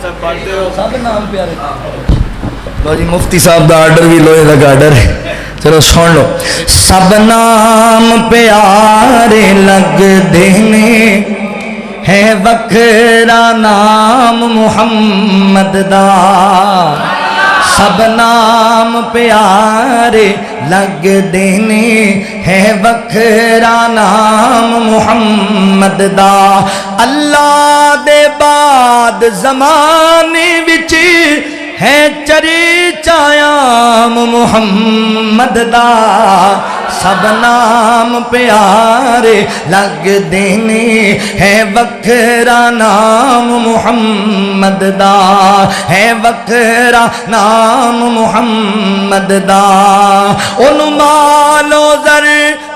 سب نام پیارے لو جی مفتی صاحب دا آرڈر بھی لوہے دا آرڈر ہے چلو سن لو سب نام پیارے لگ دینے ہے وکھرا نام محمد دا سب نام پیارے لگ دینے ہے وکھرا نام محمد دا اللہ دے بعد زمانے وچ ہے چریچایام محمد دا سب نام پیارے لگ دینے ہے وکھرا نام محمد دا ہے وکھرا نام محمد دا انہوں مالو زر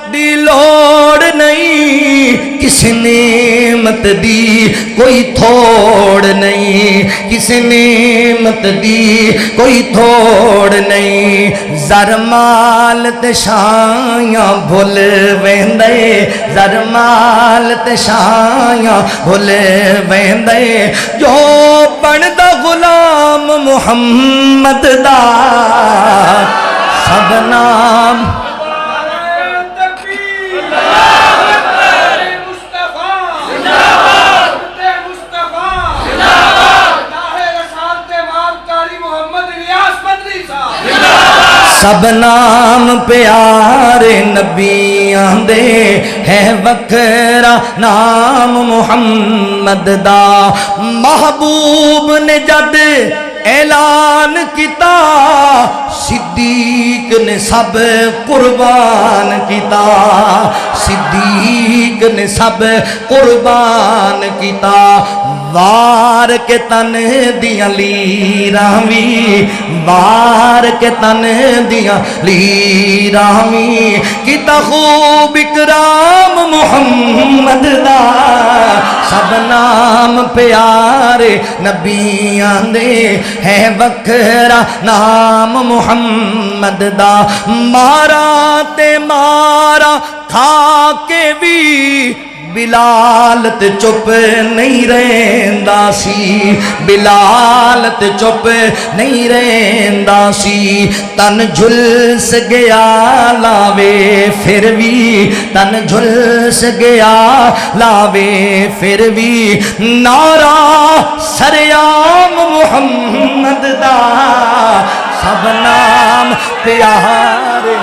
دی لوڑ نہیں کس نعمت دی کوئی تھوڑ نہیں کس نعمت دی کوئی تھوڑ نہیں زر مال تے شایاں بھول ویندے زر مال تے شایاں بھول ویندے جو بندا غلام محمد دا سب نام سب نام پیارے نبیاں دے ہے وکھرا نام محمد دا محبوب نے جد اعلان کیتا صدیق نے سب قربان کیتا صدیق نے سب قربان کیتا وار کے تن دیاں لیراں وی وار کے تن دیاں لیراں وی کیتا خوب اکرام محمد دا سب نام پیارے نبیاں دے ہے وکھرا نام محمد دا مارا تے مارا کھا کے بھی بلال تے چپ نہیں رہندا سی بلال تے چپ نہیں رہندا سی تن جھلس گیا لاوے پھر بھی تن جھلس گیا لاوے پھر بھی نعرہ سریام محمد دا سب نام پیارے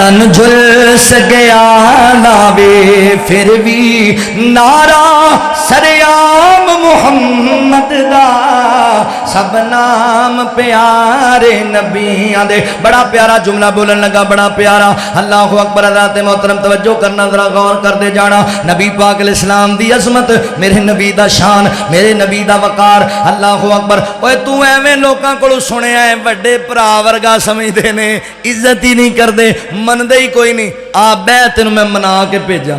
تن جھلس گیا لاوے پھر بھی نعرہ سریام محمد دا سب نام پیارے نبیاں دے بڑا پیارا جملہ بولن لگا بڑا پیارا اللہ اکبر حضرات محترم توجہ کرنا ذرا غور کر دے جانا نبی پاک علیہ السلام دی عظمت میرے نبی دا شان میرے نبی دا وقار اللہ اکبر اوے تو ایویں لوکاں کولوں سنیا ہے بڑے بھرا ورگا سمجھدے نے عزت ہی نہیں کردے مندے ہی کوئی نہیں آ بہ تینوں میں منا کے بھیجاں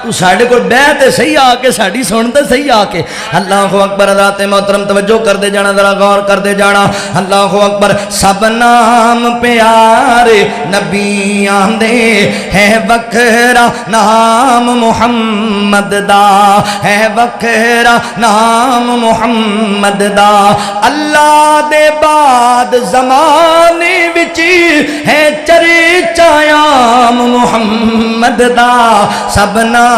تو ساڑھے کو بیعتے صحیح آکے ساڑھی سنتے صحیح آکے اللہ اکبر حضرات محترم توجہ کر دے جانا ذرا غور کر دے جانا اللہ اکبر سب نام پیارے نبیاں دے ہے وکھرا نام محمد دا ہے وکھرا نام محمد دا اللہ دے بعد زمانے وچ ہے چریچایام محمد دا سب نام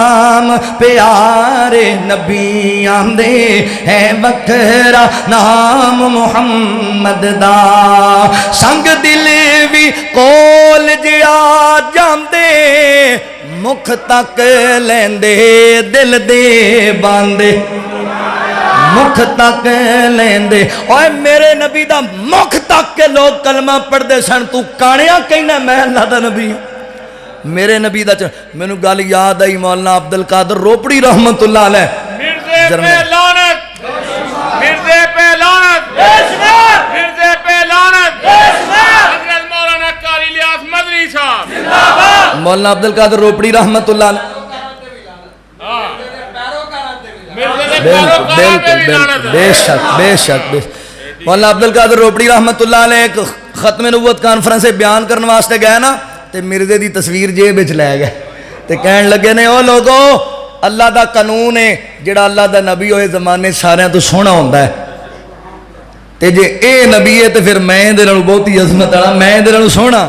پیارے نبیاں دے ہے وکھرا نام محمد دا سنگ دل بھی کول جیا جاندے مکھ تک لیندے دل دے باندے مکھ تک لیندے اوے میرے نبی دا مکھ تک کے لوگ کلمہ پڑھ دے سن تو کانیاں کہنا میں اللہ دا نبی میرے نبی دا میں نو گل یاد آئی مولانا عبدالقادر روپڑی رحمت اللہ علیہ مرزے پہ لعنت مولانا عبد القادر روپڑی رحمت اللہ علیہ، بالکل بے شک مولانا عبد القادر روپڑی رحمت اللہ علیہ ایک ختم نبوت کانفرنس سے بیان کرنے واسطے گئے نا، تے مرزے دی تصویر جیب وچ لے گئے تے کہن لگے نے او لوگو اللہ دا قانون ہے جڑا اللہ دا نبی ہوئے زمانے سارے تو سونا ہوندا ہے، تے جے اے نبی ہے تے پھر میں دے نالوں بہتی عظمت والا، میں دے نالوں سونا،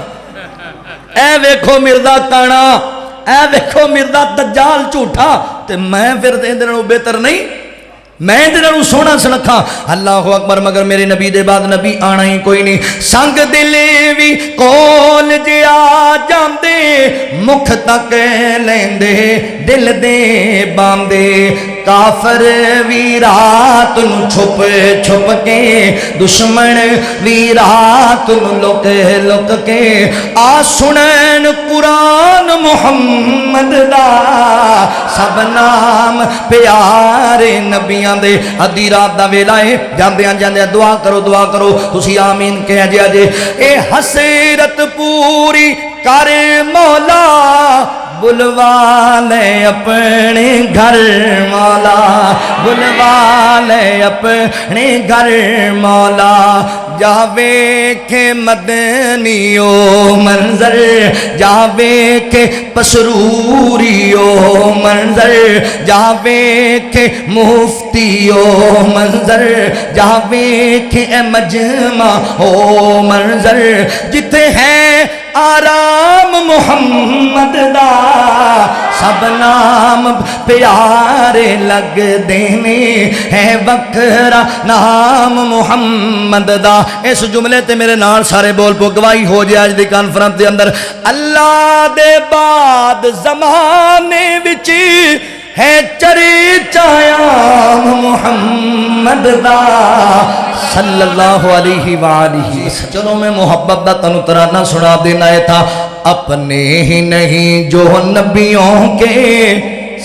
اے ویکھو مردا کانا، اے ویکھو مردا دجال جھوٹا، تے میں پھر دے نالوں بہتر نہیں، میں دے نالوں سونا سنکھا۔ اللہ اکبر، مگر میرے نبی دے بعد نبی آنا ہی کوئی نہیں۔ سنگ دلے وی کول جے آ جاندے، مکھ تک لیندے دل دے باندے، کافر وی رات نو چھپ چھپ کے، دشمن وی رات نو لک لک کے، آ سنن قرآن محمد دا، سب نام پیارے نبیاں دے۔ ادھی رات دا ویلا ہے، جاندیاں جاندیاں دعا کرو تسی آمین کہہ جے اجے، اے حسرت پوری کر مولا، بلوا لے اپنے گھر مولا، بلوا لے اپنے گھر مولا، جاوے کے مدنیو منظر، جاوے کے پسروریو منظر، جاوے کے مفتیو منظر، جاوے کے مجمع ہو منظر، جتے ہیں آرام محمد دا، سب نام پیارے لگ دینے، ہے وکھرا نام محمد دا۔ اس جملے تے میرے نال سارے بول پو، گواہی ہو جائے آج دی کانفرنس دے اندر، اللہ دے بعد زمانے وچ ہے چریچایام محمد دا صلی اللہ علیہ وآلہ۔ چلو میں محبت دا تنو ترانہ سنا دینا ہے تھا، اپنے ہی نہیں جو نبیوں کے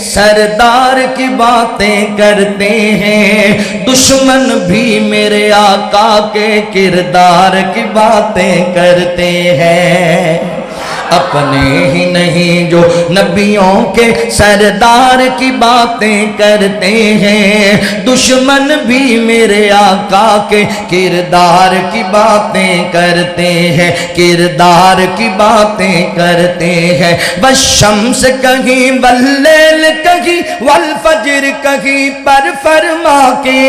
سردار کی باتیں کرتے ہیں، دشمن بھی میرے آقا کے کردار کی باتیں کرتے ہیں، اپنے ہی نہیں جو نبیوں کے سردار کی باتیں کرتے ہیں، دشمن بھی میرے آقا کے کردار کی باتیں کرتے ہیں، کردار کی باتیں کرتے ہیں۔ والشمس کہیں واللیل کہیں والفجر کہیں پر فرما کے،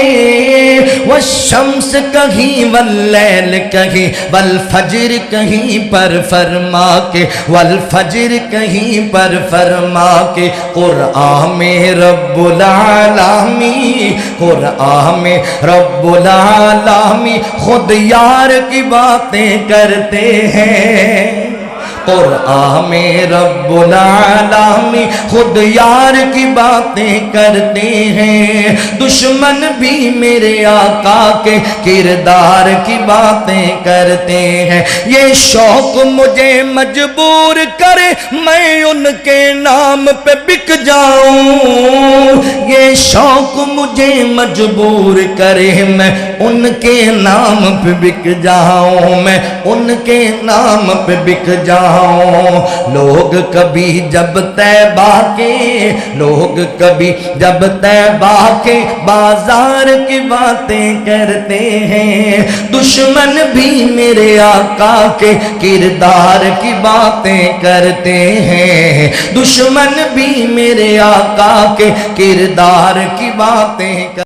والشمس کہیں واللیل کہیں والفجر کہیں پر فرما کے، والفجر کہیں پر فرما کے، قرآن میں رب العالمین، قرآن میں رب العالمین خود یار کی باتیں کرتے ہیں، قرآن میں رب العالمین خود یار کی باتیں کرتے ہیں، دشمن بھی میرے آقا کے کردار کی باتیں کرتے ہیں۔ یہ شوق مجھے مجبور کرے میں ان کے نام پہ بک جاؤں، یہ شوق مجھے مجبور کرے میں ان کے نام پہ بک جاؤں، میں ان کے نام پہ بک جاؤں۔ لوگ کبھی جب طیبہ کے، لوگ کبھی جب طیبہ کے بازار کی باتیں کرتے ہیں، دشمن بھی میرے آقا کے کردار کی باتیں کرتے ہیں، دشمن بھی میرے آقا کے کردار کی باتیں